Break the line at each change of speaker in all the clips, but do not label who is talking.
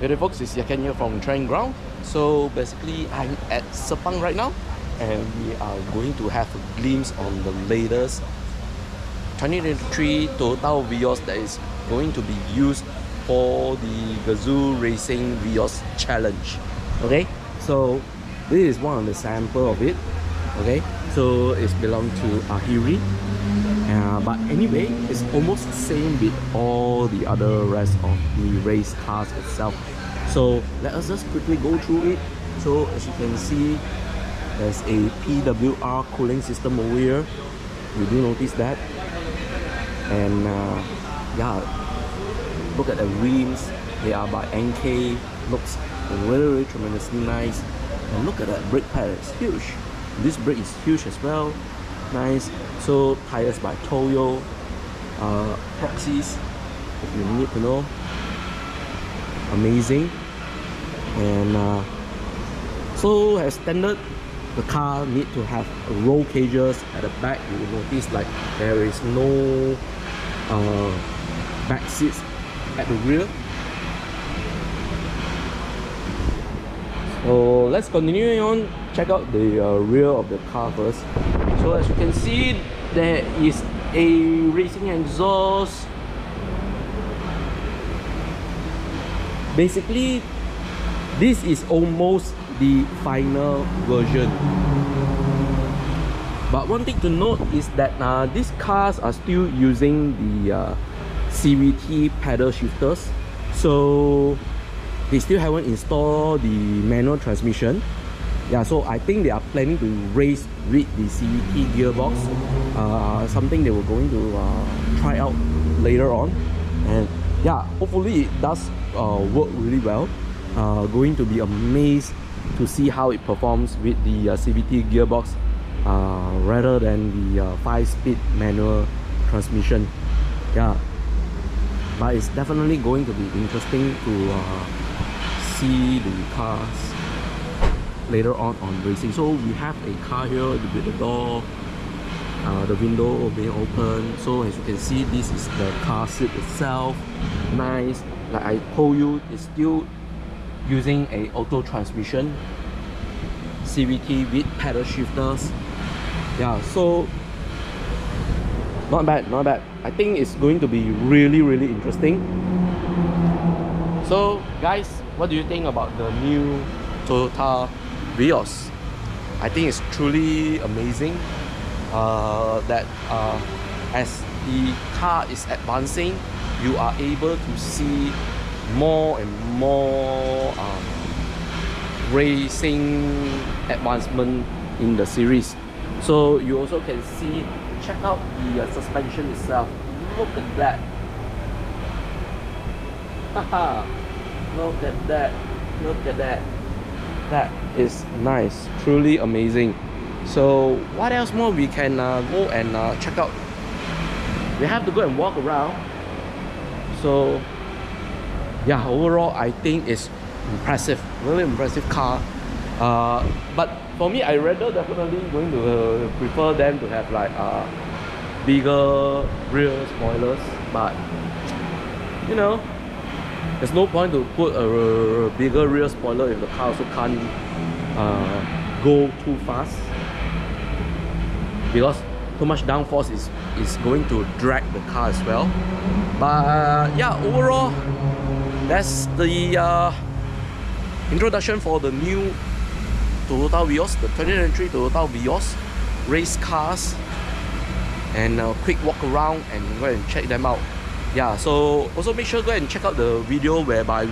Hey folks, it's Yat Kean here from Training Ground. So basically I'm at Sepang right now and we are going to have a glimpse on the latest 2023 Toyota Vios that is going to be used for the Gazoo Racing Vios challenge. Okay, so this is one of the sample of it. Okay, so it's belong to Ahiri. But anyway, it's almost the same with all the other rest of the race cars itself. So let us just quickly go through it. So as you can see, there's a PWR cooling system over here. You do notice that. And yeah, look at the rims. They are by NK. Looks really tremendously nice. And look at that brake pad, it's huge. This brake is huge as well. Nice. So tires by Toyo, proxies, if you need to know. Amazing. And so as standard, the car need to have roll cages at the back. You will notice like there is no back seats at the rear. So let's continue on. Check out the rear of the car first. So as you can see, there is a racing exhaust. Basically, this is almost the final version. But one thing to note is that these cars are still using the CVT pedal shifters. So they still haven't installed the manual transmission. Yeah, so I think they are planning to race with the CVT gearbox. Something they were going to try out later on. And yeah, hopefully it does work really well. Going to be amazed to see how it performs with the CVT gearbox rather than the 5-speed manual transmission. Yeah, but it's definitely going to be interesting to see the cars later on racing. So we have a car here with the door, the window being open. So as you can see, this is the car seat itself. Nice. Like I told you, it's still using a auto transmission, CVT with pedal shifters. Yeah, so not bad, not bad. I think it's going to be really interesting. So guys, what do you think about the new Toyota Vios? I think it's truly amazing that as the car is advancing, you are able to see more and more racing advancement in the series. So you also can see, check out the suspension itself. Look at that. Haha, look at that, look at that. That is nice, truly amazing. So what else more we can go and check out? We have to go and walk around. So yeah, overall I think it's impressive, really impressive car. But for me, I rather definitely going to prefer them to have like bigger rear spoilers. But you know, there's no point to put a bigger rear spoiler if the car also can't go too fast, because too much downforce is going to drag the car as well. But yeah, overall, that's the introduction for the new Toyota Vios, the 2023 Toyota Vios race cars, and a quick walk around and go and check them out. Yeah, so also make sure go and check out the video whereby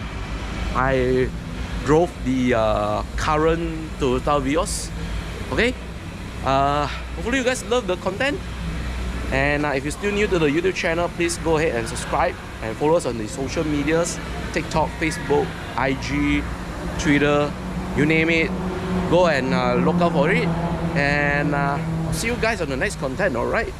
I drove the current Toyota Vios. Okay, hopefully you guys love the content. And if you're still new to the YouTube channel, please go ahead and subscribe and follow us on the social medias, TikTok, Facebook, IG, Twitter, you name it. Go and look out for it. And I'll see you guys on the next content, alright?